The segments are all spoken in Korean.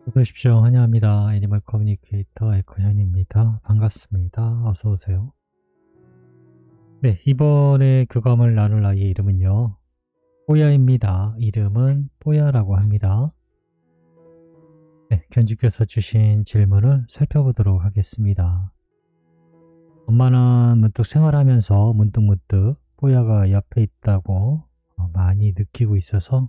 어서 오십시오. 환영합니다. 애니멀 커뮤니케이터 에코현입니다. 반갑습니다. 어서 오세요. 네, 이번에 교감을 나눌 아이의 이름은요. 뽀야입니다. 이름은 뽀야라고 합니다. 네, 견주께서 주신 질문을 살펴보도록 하겠습니다. 엄마는 문득 생활하면서 문득문득 뽀야가 옆에 있다고 많이 느끼고 있어서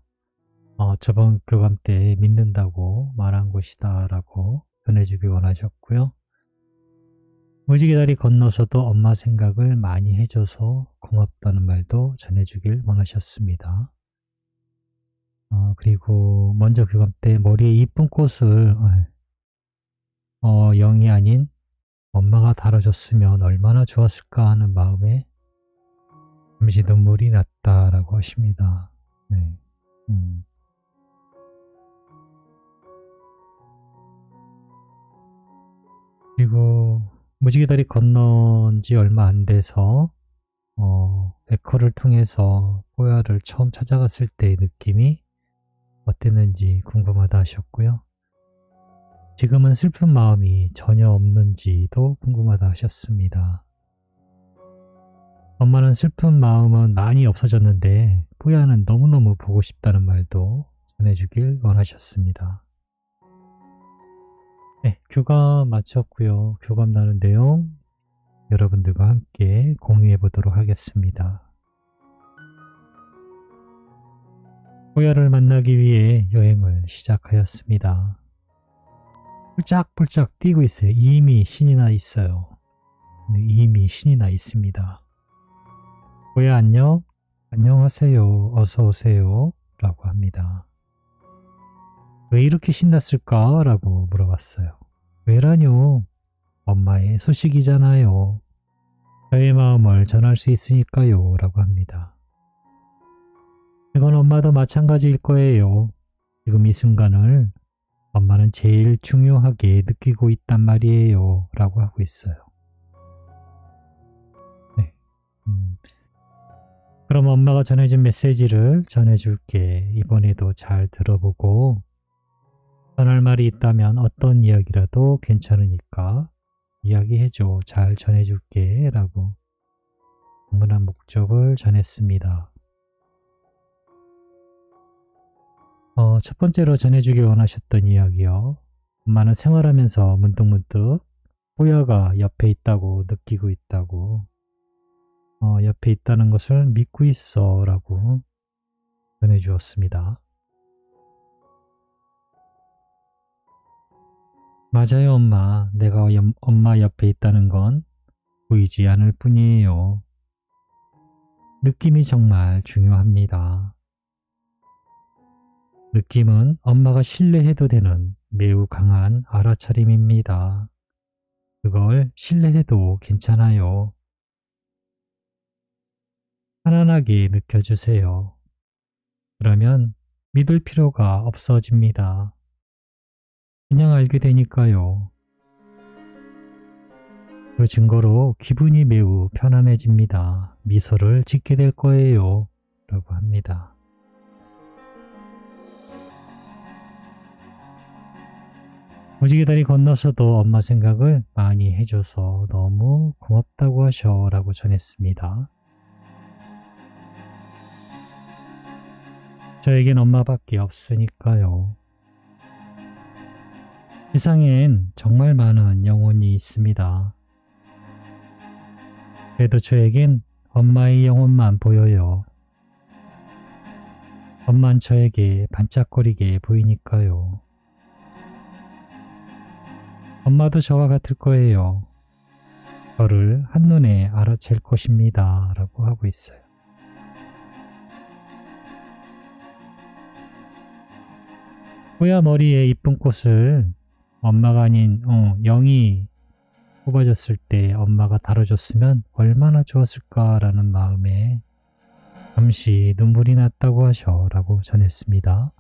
저번 교감 때 믿는다고 말한 것이다 라고 전해주기 원하셨고요. 무지개 다리 건너서도 엄마 생각을 많이 해줘서 고맙다는 말도 전해주길 원하셨습니다. 그리고 먼저 교감 때 머리에 이쁜 꽃을 영이 아닌 엄마가 다뤄줬으면 얼마나 좋았을까 하는 마음에 잠시 눈물이 났다라고 하십니다. 네. 그리고 무지개 다리 건넌 지 얼마 안 돼서 에코를 통해서 뽀야를 처음 찾아갔을 때의 느낌이 어땠는지 궁금하다 하셨고요. 지금은 슬픈 마음이 전혀 없는지도 궁금하다 하셨습니다. 엄마는 슬픈 마음은 많이 없어졌는데 뽀야는 너무너무 보고 싶다는 말도 전해주길 원하셨습니다. 네, 교감 마쳤고요. 교감 나눈 내용 여러분들과 함께 공유해 보도록 하겠습니다. 뽀야를 만나기 위해 여행을 시작하였습니다. 뿔짝뿔짝 뛰고 있어요. 이미 신이 나 있어요. 이미 신이 나 있습니다. 뽀야 안녕? 안녕하세요. 어서 오세요. 라고 합니다. 왜 이렇게 신났을까? 라고 물어봤어요. 왜라뇨? 엄마의 소식이잖아요. 저의 마음을 전할 수 있으니까요. 라고 합니다. 이건 엄마도 마찬가지일 거예요. 지금 이 순간을 엄마는 제일 중요하게 느끼고 있단 말이에요. 라고 하고 있어요. 네. 그럼 엄마가 전해준 메시지를 전해줄게. 이번에도 잘 들어보고 전할 말이 있다면 어떤 이야기라도 괜찮으니까 이야기해줘. 잘 전해줄게. 라고 방문한 목적을 전했습니다. 첫 번째로 전해주기 원하셨던 이야기요. 엄마는 생활하면서 문득문득 뽀야가 옆에 있다고 느끼고 있다고 옆에 있다는 것을 믿고 있어 라고 전해주었습니다. 맞아요 엄마. 내가 엄마 옆에 있다는 건 보이지 않을 뿐이에요. 느낌이 정말 중요합니다. 느낌은 엄마가 신뢰해도 되는 매우 강한 알아차림입니다. 그걸 신뢰해도 괜찮아요. 편안하게 느껴주세요. 그러면 믿을 필요가 없어집니다. 그냥 알게 되니까요. 그 증거로 기분이 매우 편안해집니다. 미소를 짓게 될 거예요. 라고 합니다. 무지개 다리 건너서도 엄마 생각을 많이 해줘서 너무 고맙다고 하셔 라고 전했습니다. 저에겐 엄마밖에 없으니까요. 세상엔 정말 많은 영혼이 있습니다. 그래도 저에겐 엄마의 영혼만 보여요. 엄만 저에게 반짝거리게 보이니까요. 엄마도 저와 같을 거예요. 저를 한눈에 알아챌 것입니다. 라고 하고 있어요. 뽀야 머리에 이쁜 꽃을 엄마가 아닌 영이 뽑아줬을 때 엄마가 다뤄줬으면 얼마나 좋았을까라는 마음에 잠시 눈물이 났다고 하셔 라고 전했습니다.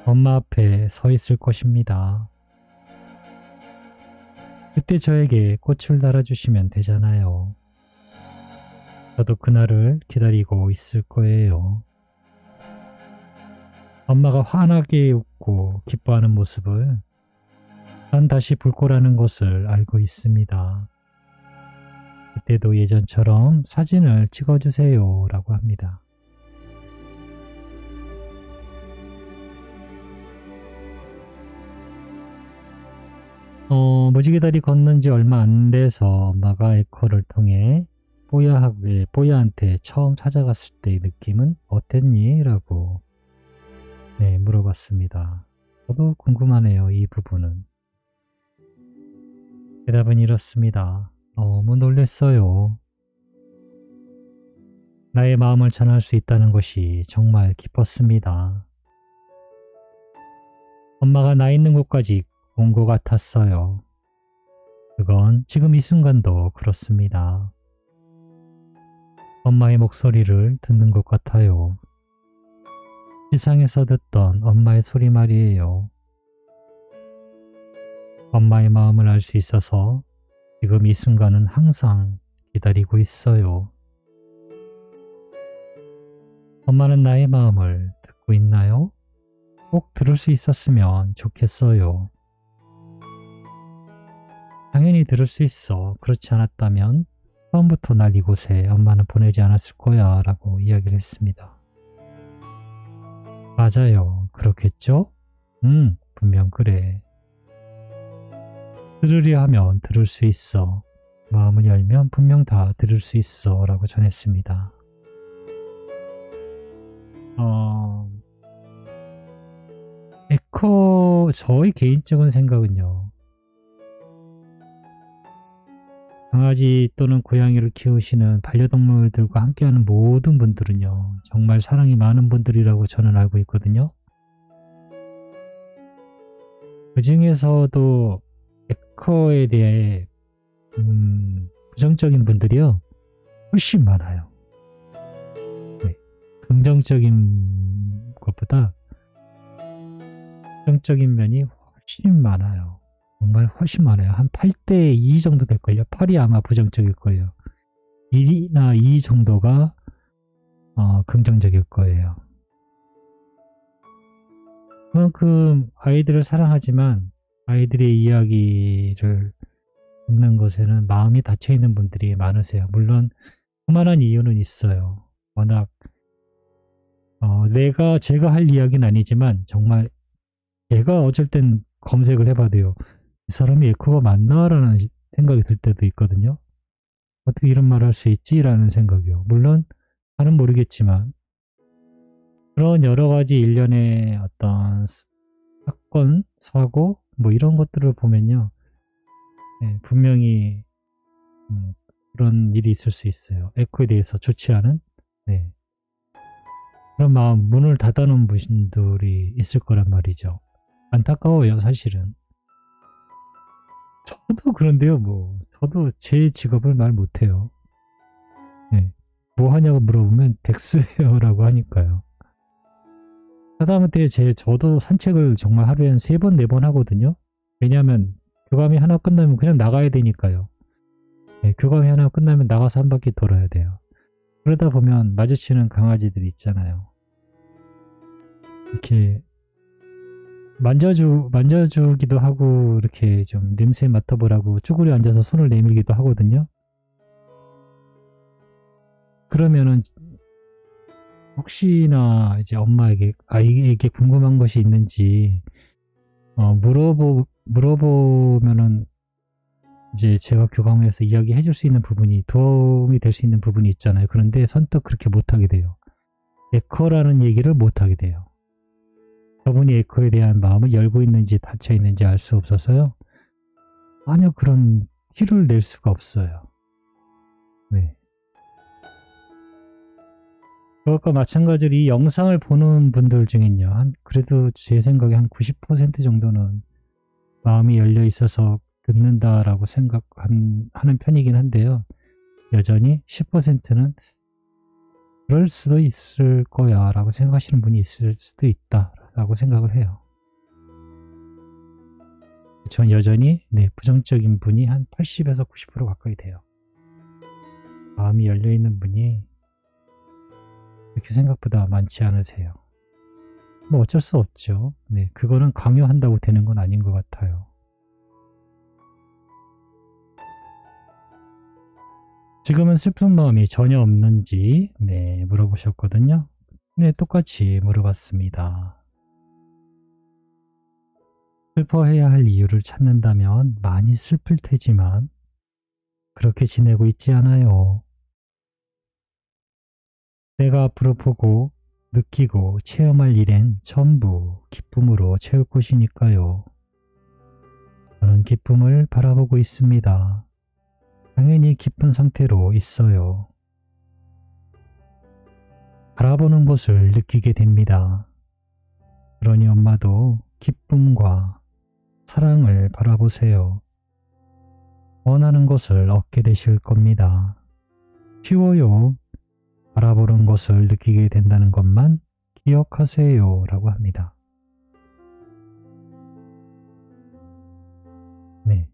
엄마 앞에 서 있을 것입니다. 그때 저에게 꽃을 달아주시면 되잖아요. 저도 그날을 기다리고 있을 거예요. 엄마가 환하게 웃고 기뻐하는 모습을 난 다시 볼 거라는 것을 알고 있습니다. 그때도 예전처럼 사진을 찍어주세요 라고 합니다. 무지개 다리 건넌 지 얼마 안 돼서 엄마가 에코를 통해 뽀야한테 처음 찾아갔을 때의 느낌은 어땠니? 라고 네, 물어봤습니다. 저도 궁금하네요, 이 부분은. 대답은 이렇습니다. 너무 놀랬어요. 나의 마음을 전할 수 있다는 것이 정말 기뻤습니다. 엄마가 나 있는 곳까지 온 것 같았어요. 그건 지금 이 순간도 그렇습니다. 엄마의 목소리를 듣는 것 같아요. 지상에서 듣던 엄마의 소리 말이에요. 엄마의 마음을 알 수 있어서 지금 이 순간은 항상 기다리고 있어요. 엄마는 나의 마음을 듣고 있나요? 꼭 들을 수 있었으면 좋겠어요. 당연히 들을 수 있어. 그렇지 않았다면 처음부터 날 이곳에 엄마는 보내지 않았을 거야 라고 이야기를 했습니다. 맞아요. 그렇겠죠? 분명 그래. 들으려 하면 들을 수 있어. 마음을 열면 분명 다 들을 수 있어 라고 전했습니다. 저의 개인적인 생각은요. 강아지 또는 고양이를 키우시는 반려동물들과 함께하는 모든 분들은요. 정말 사랑이 많은 분들이라고 저는 알고 있거든요. 그 중에서도 에코에 대해 부정적인 분들이요. 훨씬 많아요. 네. 긍정적인 것보다 부정적인 면이 훨씬 많아요. 정말 훨씬 많아요. 한 8대 2 정도 될걸요. 8이 아마 부정적일 거예요. 1이나 2 정도가 긍정적일 거예요. 그만큼 아이들을 사랑하지만 아이들의 이야기를 듣는 것에는 마음이 닫혀있는 분들이 많으세요. 물론 그만한 이유는 있어요. 워낙 제가 할 이야기는 아니지만 정말 제가 어쩔 땐 검색을 해봐도요. 이 사람이 에코가 맞나? 라는 생각이 들 때도 있거든요. 어떻게 이런 말을 할 수 있지? 라는 생각이요. 물론 잘은 모르겠지만 그런 여러 가지 일련의 어떤 사건, 사고 뭐 이런 것들을 보면요. 네, 분명히 그런 일이 있을 수 있어요. 에코에 대해서 좋지 않은 네. 그런 마음, 문을 닫아놓은 분들이 있을 거란 말이죠. 안타까워요, 사실은. 저도 그런데요, 뭐. 저도 제 직업을 말 못해요. 네. 뭐 하냐고 물어보면 백수예요 라고 하니까요. 하다못해 저도 산책을 정말 하루에 한 3번, 4번 하거든요. 왜냐하면 교감이 하나 끝나면 그냥 나가야 되니까요. 네, 교감이 하나 끝나면 나가서 한 바퀴 돌아야 돼요. 그러다 보면 마주치는 강아지들이 있잖아요. 이렇게 만져주기도 하고 이렇게 좀 냄새 맡아보라고 쭈그려 앉아서 손을 내밀기도 하거든요. 그러면은 혹시나 이제 엄마에게 아이에게 궁금한 것이 있는지 물어보면은 이제 제가 교감해서 이야기해 줄 수 있는 부분이 도움이 될 수 있는 부분이 있잖아요. 그런데 선뜻 그렇게 못하게 돼요. 에코라는 얘기를 못하게 돼요. 저분이 에코에 대한 마음을 열고 있는지 닫혀 있는지 알 수 없어서요. 전혀 그런 티를 낼 수가 없어요. 네. 그것과 마찬가지로 이 영상을 보는 분들 중엔요. 그래도 제 생각에 한 90% 정도는 마음이 열려 있어서 듣는다라고 생각하는 편이긴 한데요. 여전히 10%는 그럴 수도 있을 거야 라고 생각하시는 분이 있을 수도 있다 라고 생각을 해요. 전 여전히 부정적인 분이 한 80에서 90% 가까이 돼요. 마음이 열려있는 분이 그렇게 생각보다 많지 않으세요. 뭐 어쩔 수 없죠. 네, 그거는 강요한다고 되는 건 아닌 것 같아요. 지금은 슬픈 마음이 전혀 없는지 네, 물어보셨거든요. 네, 똑같이 물어봤습니다. 슬퍼해야 할 이유를 찾는다면 많이 슬플 테지만 그렇게 지내고 있지 않아요. 내가 앞으로 보고 느끼고 체험할 일엔 전부 기쁨으로 채울 것이니까요. 저는 기쁨을 바라보고 있습니다. 당연히 기쁜 상태로 있어요. 바라보는 것을 느끼게 됩니다. 그러니 엄마도 기쁨과 사랑을 바라보세요. 원하는 것을 얻게 되실 겁니다. 쉬워요. 바라보는 것을 느끼게 된다는 것만 기억하세요. 라고 합니다. 네,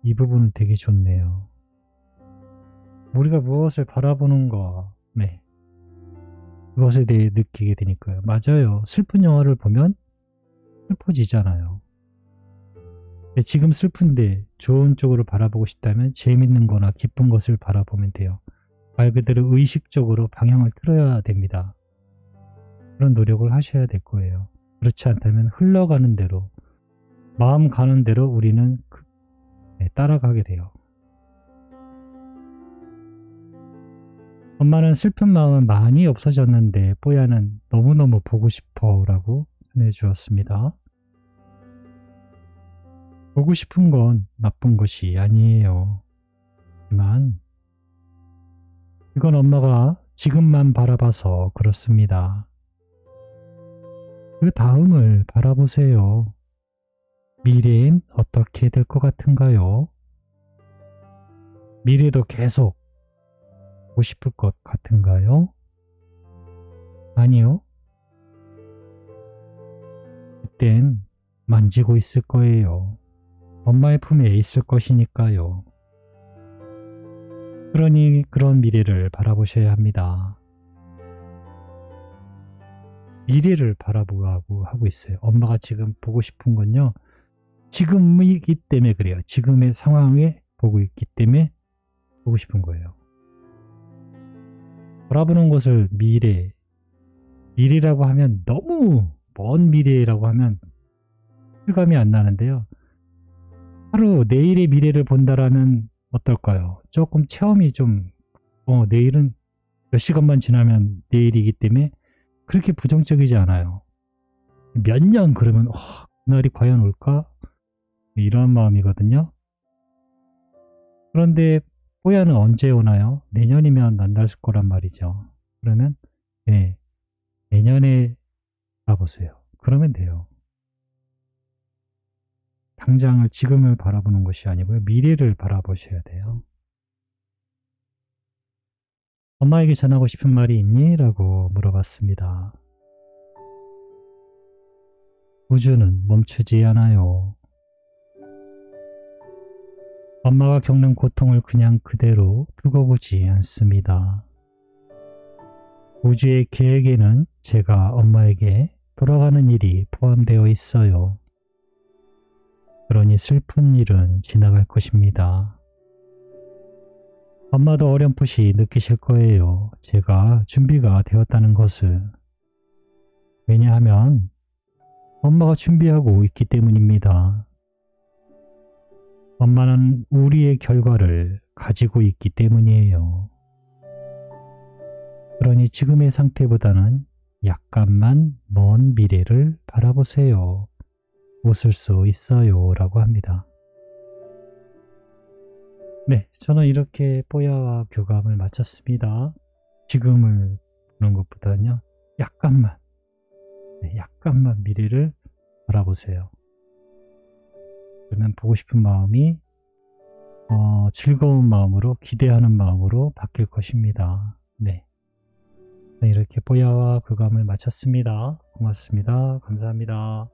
이 부분은 되게 좋네요. 우리가 무엇을 바라보는가, 네, 그것에 대해 느끼게 되니까요. 맞아요. 슬픈 영화를 보면 슬퍼지잖아요. 지금 슬픈데 좋은 쪽으로 바라보고 싶다면 재밌는 거나 기쁜 것을 바라보면 돼요. 말 그대로 의식적으로 방향을 틀어야 됩니다. 그런 노력을 하셔야 될 거예요. 그렇지 않다면 흘러가는 대로, 마음 가는 대로 우리는 따라가게 돼요. 엄마는 슬픈 마음은 많이 없어졌는데 뽀야는 너무너무 보고 싶어 라고 전해주었습니다. 보고 싶은 건 나쁜 것이 아니에요. 하지만 이건 엄마가 지금만 바라봐서 그렇습니다. 그 다음을 바라보세요. 미래엔 어떻게 될 것 같은가요? 미래도 계속 보고 싶을 것 같은가요? 아니요. 그땐 만지고 있을 거예요. 엄마의 품에 있을 것이니까요. 그러니 그런 미래를 바라보셔야 합니다. 미래를 바라보라고 하고 있어요. 엄마가 지금 보고 싶은 건요. 지금이기 때문에 그래요. 지금의 상황에 보고 있기 때문에 보고 싶은 거예요. 바라보는 것을 미래라고 하면 너무 먼 미래라고 하면 실감이 안 나는데요. 하루 내일의 미래를 본다라면 어떨까요? 조금 체험이 좀 내일은 몇 시간만 지나면 내일이기 때문에 그렇게 부정적이지 않아요. 몇 년 그러면 그날이 과연 올까? 이런 마음이거든요. 그런데 뽀야는 언제 오나요? 내년이면 만날 거란 말이죠. 그러면 네, 내년에 바라보세요. 그러면 돼요. 당장을 지금을 바라보는 것이 아니고요. 미래를 바라보셔야 돼요. 엄마에게 전하고 싶은 말이 있니? 라고 물어봤습니다. 우주는 멈추지 않아요. 엄마가 겪는 고통을 그냥 그대로 두고 보지 않습니다. 우주의 계획에는 제가 엄마에게 돌아가는 일이 포함되어 있어요. 그러니 슬픈 일은 지나갈 것입니다. 엄마도 어렴풋이 느끼실 거예요. 제가 준비가 되었다는 것을. 왜냐하면 엄마가 준비하고 있기 때문입니다. 엄마는 우리의 결과를 가지고 있기 때문이에요. 그러니 지금의 상태보다는 약간만 먼 미래를 바라보세요. 웃을 수 있어요. 라고 합니다. 네, 저는 이렇게 뽀야와 교감을 마쳤습니다. 지금을 보는 것보다는요, 약간만 미래를 바라보세요. 그러면 보고 싶은 마음이 즐거운 마음으로, 기대하는 마음으로 바뀔 것입니다. 네, 이렇게 뽀야와 교감을 마쳤습니다. 고맙습니다. 감사합니다.